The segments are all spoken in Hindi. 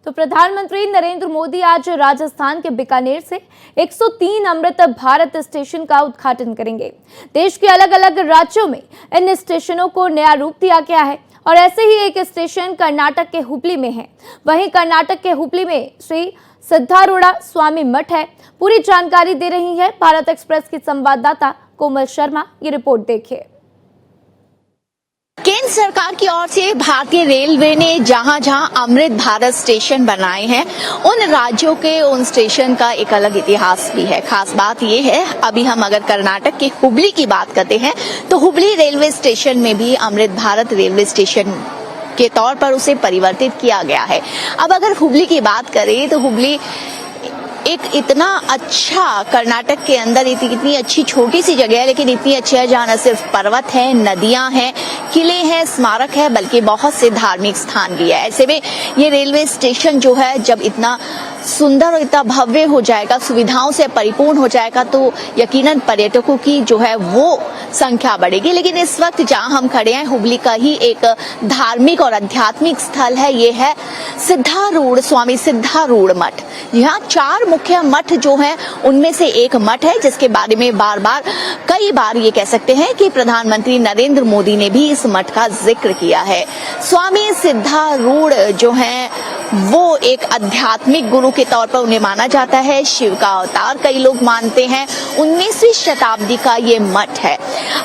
तो प्रधानमंत्री नरेंद्र मोदी आज राजस्थान के बीकानेर से 103 अमृत भारत स्टेशन का उद्घाटन करेंगे। देश के अलग अलग राज्यों में इन स्टेशनों को नया रूप दिया गया है और ऐसे ही एक स्टेशन कर्नाटक के हुबली में है। वहीं कर्नाटक के हुबली में श्री सिद्धारूढ़ स्वामी मठ है। पूरी जानकारी दे रही है भारत एक्सप्रेस की संवाददाता कोमल शर्मा। ये रिपोर्ट देखिए। केंद्र सरकार की ओर से भारतीय रेलवे ने जहां जहां अमृत भारत स्टेशन बनाए हैं, उन राज्यों के उन स्टेशन का एक अलग इतिहास भी है। खास बात यह है, अभी हम अगर कर्नाटक के हुबली की बात करते हैं तो हुबली रेलवे स्टेशन में भी अमृत भारत रेलवे स्टेशन के तौर पर उसे परिवर्तित किया गया है। अब अगर हुबली की बात करें तो हुबली एक इतना अच्छा, कर्नाटक के अंदर इतनी अच्छी छोटी सी जगह है, लेकिन इतनी अच्छी है जहाँ न सिर्फ पर्वत है, नदियां हैं, किले हैं, स्मारक है, बल्कि बहुत से धार्मिक स्थान भी है। ऐसे में ये रेलवे स्टेशन जो है जब इतना सुंदर और इतना भव्य हो जाएगा, सुविधाओं से परिपूर्ण हो जाएगा, तो यकीनन पर्यटकों की जो है वो संख्या बढ़ेगी। लेकिन इस वक्त जहां हम खड़े हैं, हुबली का ही एक धार्मिक और आध्यात्मिक स्थल है। ये है सिद्धारूढ़ स्वामी सिद्धारूढ़ मठ। यहाँ 4 मुख्य मठ जो हैं उनमें से एक मठ है जिसके बारे में कई बार ये कह सकते हैं कि प्रधानमंत्री नरेंद्र मोदी ने भी इस मठ का जिक्र किया है। स्वामी सिद्धारूढ़ जो हैं वो एक आध्यात्मिक गुरु के तौर पर उन्हें माना जाता है। शिव का अवतार कई लोग मानते हैं। 19वीं शताब्दी का ये मठ है।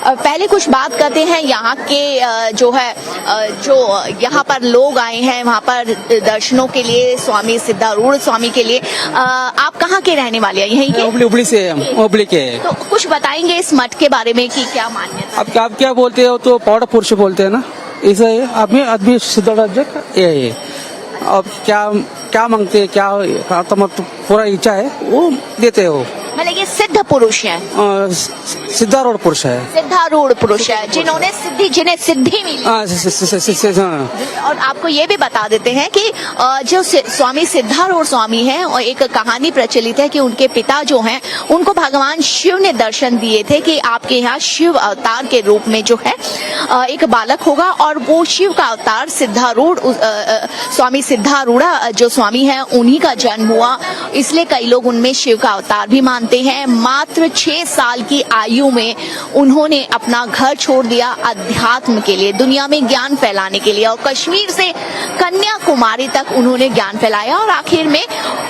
पहले कुछ बात करते हैं यहाँ के जो यहाँ पर लोग आए हैं वहाँ पर दर्शनों के लिए, स्वामी सिद्धारूढ़ स्वामी के लिए। आप कहाँ के रहने वाले हैं? यहीं के? हुबली से हम, हुबली के। तो कुछ बताएंगे इस मठ के बारे में कि क्या मान्यता? अब आप क्या बोलते हो? तो पौड़ पुरुष बोलते हैं ना, ऐसा आदमी सिद्धारूढ़ ये अब क्या मांगते हैं, क्या तो पूरा इच्छा है वो देते हो। मतलब ये सिद्ध पुरुष हैं, सिद्धारूढ़ पुरुष है, सिद्धारूढ़ पुरुष है जिन्हें सिद्धि मिली। और आपको ये भी बता देते हैं कि जो स्वामी सिद्धारूढ़ स्वामी हैं, और एक कहानी प्रचलित है कि उनके पिता जो हैं उनको भगवान शिव ने दर्शन दिए थे कि आपके यहाँ शिव अवतार के रूप में जो है एक बालक होगा, और वो शिव का अवतार सिद्धारूढ़ स्वामी सिद्धारूढ़ जो स्वामी है उन्हीं का जन्म हुआ। इसलिए कई लोग उनमें शिव का अवतार भी मानते हैं। मात्र 6 साल की आयु में उन्होंने अपना घर छोड़ दिया अध्यात्म के लिए, दुनिया में ज्ञान फैलाने के लिए, और कश्मीर से कन्याकुमारी तक उन्होंने ज्ञान फैलाया और आखिर में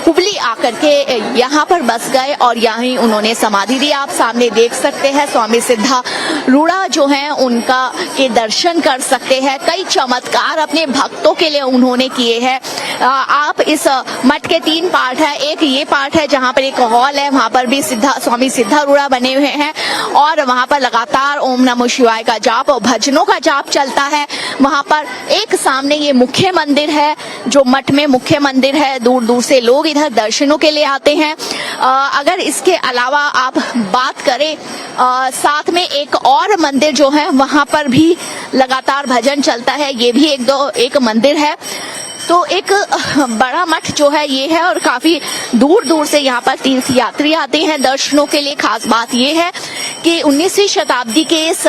हुबली आकर के यहाँ पर बस गए और यहीं उन्होंने समाधि दी। आप सामने देख सकते हैं स्वामी सिद्धारूढ़ जो हैं उनका के दर्शन कर सकते हैं। कई चमत्कार अपने भक्तों के लिए उन्होंने किए हैं। आप इस मठ के 3 पार्ट है। एक ये पार्ट है जहाँ पर एक हॉल है, वहाँ पर भी स्वामी सिद्धारूढ़ बने हुए हैं और वहाँ पर लगातार ओम नमो शिवाय का जाप और भजनों का जाप चलता है। वहाँ पर एक सामने ये मुख्य मंदिर है, जो मठ में मुख्य मंदिर है। दूर दूर से लोग इधर दर्शनों के लिए आते हैं। अगर इसके अलावा आप बात करें, साथ में एक और मंदिर जो है वहाँ पर भी लगातार भजन चलता है। ये भी एक मंदिर है। तो एक बड़ा मठ जो है ये है और काफी दूर दूर से यहाँ पर तीर्थ यात्री आते हैं दर्शनों के लिए। खास बात ये है कि 19वीं शताब्दी के इस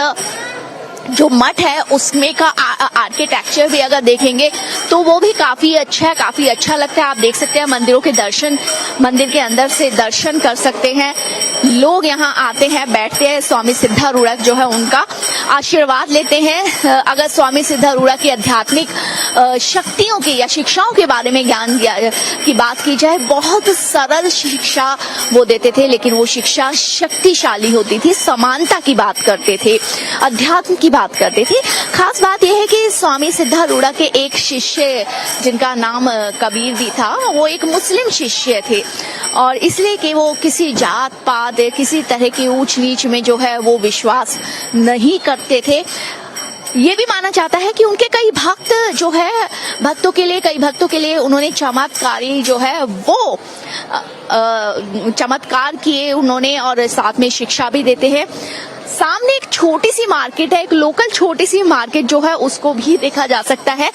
जो मठ है उसमें का आर्किटेक्चर भी अगर देखेंगे तो वो भी काफी अच्छा है, काफी अच्छा लगता है। आप देख सकते हैं मंदिर के अंदर से दर्शन कर सकते हैं। लोग यहाँ आते हैं, बैठते हैं, स्वामी सिद्धारूढ़ जो है उनका आशीर्वाद लेते हैं। अगर स्वामी सिद्धारूढ़ की आध्यात्मिक शक्तियों की या शिक्षाओं के बारे में ज्ञान की बात की जाए, बहुत सरल शिक्षा वो देते थे, लेकिन वो शिक्षा शक्तिशाली होती थी। समानता की बात करते थे, अध्यात्म की बात करते थे। खास बात यह है कि स्वामी सिद्धारूढ़ के एक शिष्य जिनका नाम कबीर भी था, वो एक मुस्लिम शिष्य थे, और इसलिए कि वो किसी जात पात, किसी तरह की ऊंच नीच में जो है वो विश्वास नहीं करते थे। ये भी माना जाता है कि उनके कई भक्तों के लिए उन्होंने चमत्कारी जो है वो चमत्कार किए उन्होंने, और साथ में शिक्षा भी देते हैं। सामने एक छोटी सी मार्केट है, एक लोकल छोटी सी मार्केट जो है उसको भी देखा जा सकता है।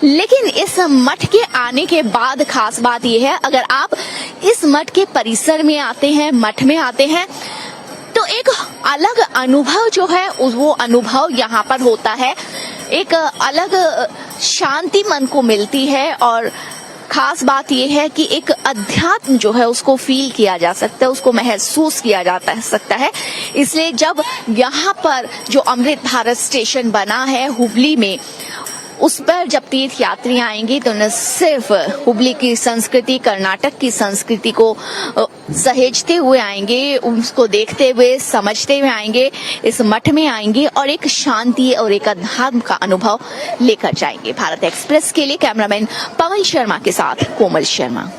लेकिन इस मठ के आने के बाद खास बात यह है, अगर आप इस मठ के परिसर में आते हैं, मठ में आते हैं, तो एक अलग अनुभव जो है वो अनुभव यहाँ पर होता है। एक अलग शांति मन को मिलती है और खास बात यह है कि एक अध्यात्म जो है उसको फील किया जा सकता है, उसको महसूस किया जाता सकता है। इसलिए जब यहाँ पर जो अमृत भारत स्टेशन बना है हुबली में, उस पर जब तीर्थ यात्री आएंगे तो न सिर्फ हुबली की संस्कृति, कर्नाटक की संस्कृति को सहेजते हुए आएंगे, उसको देखते हुए समझते हुए आएंगे, इस मठ में आएंगे और एक शांति और एक अध्यात्म का अनुभव लेकर जाएंगे। भारत एक्सप्रेस के लिए कैमरामैन पवन शर्मा के साथ कोमल शर्मा।